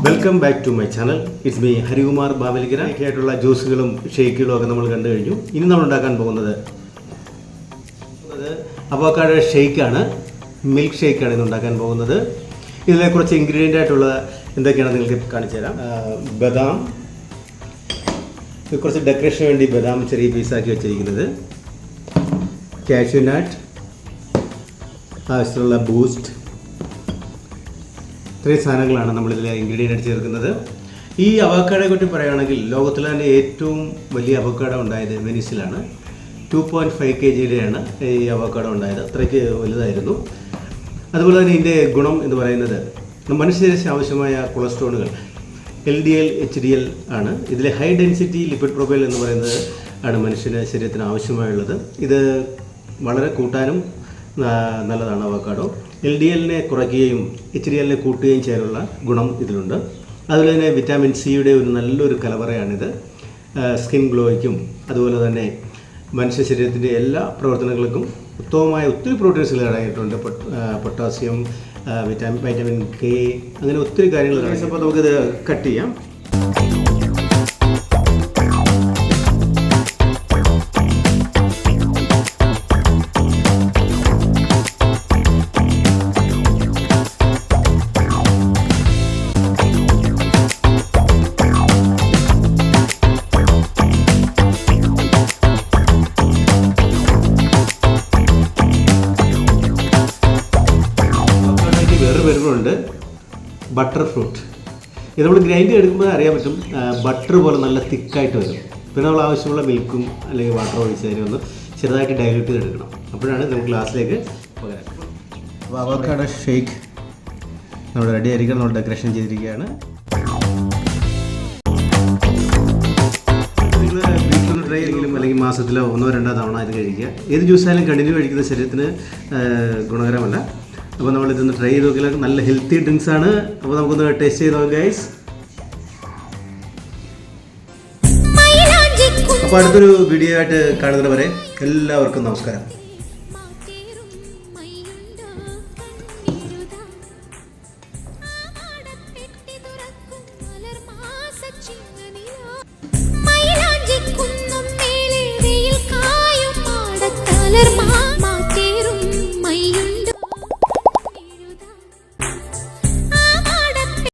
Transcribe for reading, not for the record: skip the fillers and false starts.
Welcome back to my channel. It's me Harikumar Bavalikkara. ആയിട്ടുള്ള ജ്യൂസുകളും ഷേക്കുകളും ഒക്കെ നമ്മൾ കണ്ടു കഴിഞ്ഞു. ഇനി നമ്മൾ ഉണ്ടാക്കാൻ പോകുന്നത് അവോക്കാഡോ ഷേക്കാണ്, മിൽക്ക് ഷേക്കാണ് ഇന്ന് ഉണ്ടാക്കാൻ പോകുന്നത്. ഇതിലെ കുറച്ച് ഇൻഗ്രീഡിയൻ്റ് ആയിട്ടുള്ള എന്തൊക്കെയാണെന്ന് നിങ്ങൾക്ക് കാണിച്ചു തരാം. ബദാം, കുറച്ച് ഡെക്കറേഷന് വേണ്ടി ബദാം ചെറിയ പീസാക്കി വെച്ചിരിക്കുന്നത്, കാഷ്യൂ നട്ട്, ആവശ്യമുള്ള ബൂസ്റ്റ്, ഇത്രയും സാധനങ്ങളാണ് നമ്മളിതിൽ ഇൻഗ്രീഡിയൻ്റ് ആയിട്ട് ചേർക്കുന്നത്. ഈ അവോക്കാഡോയെ പറ്റി പറയുകയാണെങ്കിൽ ലോകത്തിലെ തന്നെ ഏറ്റവും വലിയ അവോക്കാഡോ ഉണ്ടായത് വെനീസിലാണ്. 2.5 kgയുടെയാണ് ഈ അവോക്കാഡോ ഉണ്ടായത്. അത്രയ്ക്ക് വലുതായിരുന്നു. അതുപോലെ തന്നെ ഇതിൻ്റെ ഗുണം എന്ന് പറയുന്നത് മനുഷ്യശരീരത്തിന് ആവശ്യമായ കൊളസ്ട്രോളുകൾ LDL HDL ആണ്. ഇതിലെ ഹൈ ഡെൻസിറ്റി ലിപ്പിഡ് പ്രൊഫൈൽ എന്ന് പറയുന്നത് ആണ് മനുഷ്യൻ്റെ ശരീരത്തിന് ആവശ്യമായുള്ളത്. ഇത് വളരെ കൂട്ടാനും നല്ലതാണ് അവോക്കാഡോ. LDLനെ കുറയ്ക്കുകയും HDLനെ കൂട്ടുകയും ചെയ്യാനുള്ള ഗുണം ഇതിലുണ്ട്. അതുപോലെ തന്നെ വിറ്റാമിൻ സിയുടെ ഒരു നല്ലൊരു കലവറയാണിത്. സ്കിൻ ഗ്ലോയ്ക്കും അതുപോലെ തന്നെ മനുഷ്യ ശരീരത്തിൻ്റെ എല്ലാ പ്രവർത്തനങ്ങൾക്കും ഉത്തമമായ ഒത്തിരി പ്രോട്ടീൻസുകൾ അടങ്ങിയിട്ടുണ്ട്. പൊട്ടാസ്യം, വൈറ്റമിൻ K, അങ്ങനെ ഒത്തിരി കാര്യങ്ങൾ. അപ്പോൾ നമുക്കിത് കട്ട് ചെയ്യാം. വരുന്നുണ്ട് ബട്ടർ ഫ്രൂട്ട്. ഇത് നമ്മൾ ഗ്രൈൻഡ് എടുക്കുമ്പോൾ അറിയാൻ പറ്റും, ബട്ടർ പോലെ നല്ല തിക്കായിട്ട് വരും. പിന്നെ നമ്മൾ ആവശ്യമുള്ള മിൽക്കും അല്ലെങ്കിൽ വാട്ടർ ഒഴിച്ച് അതിനെ ഒന്ന് ചെറുതായിട്ട് ഡൈല്യൂട്ട് ചെയ്തെടുക്കണം. അപ്പോഴാണ് നമുക്ക് ഗ്ലാസ്സിലേക്ക് പകരം. അപ്പോൾ അവോക്കാഡോ ഷേക്ക് നമ്മൾ റെഡി ആയിരിക്കണം. നമ്മൾ ഡെക്കറേഷൻ ചെയ്തിരിക്കുകയാണ്. നിങ്ങൾ വീട്ടിലൊന്ന് ട്രൈ ചെയ്തെങ്കിലും അല്ലെങ്കിൽ മാസത്തിലോ 1-2 തവണ ഇത് കഴിക്കുക. ഏത് ജ്യൂസായാലും കണ്ടിന്യൂ കഴിക്കുന്നത് ശരീരത്തിന് ഗുണകരമല്ല. അപ്പോൾ നമ്മളിതൊന്ന് ട്രൈ ചെയ്ത് നോക്കിയാൽ നല്ല ഹെൽത്തി ഡ്രിങ്ക്സ് ആണ്. അപ്പോൾ നമുക്കൊന്ന് ടേസ്റ്റ് ചെയ്ത് നോക്കാം ഗൈസ്. അപ്പോൾ അടുത്തൊരു വീഡിയോ ആയിട്ട് കാണുന്നവരെ എല്ലാവർക്കും നമസ്കാരം.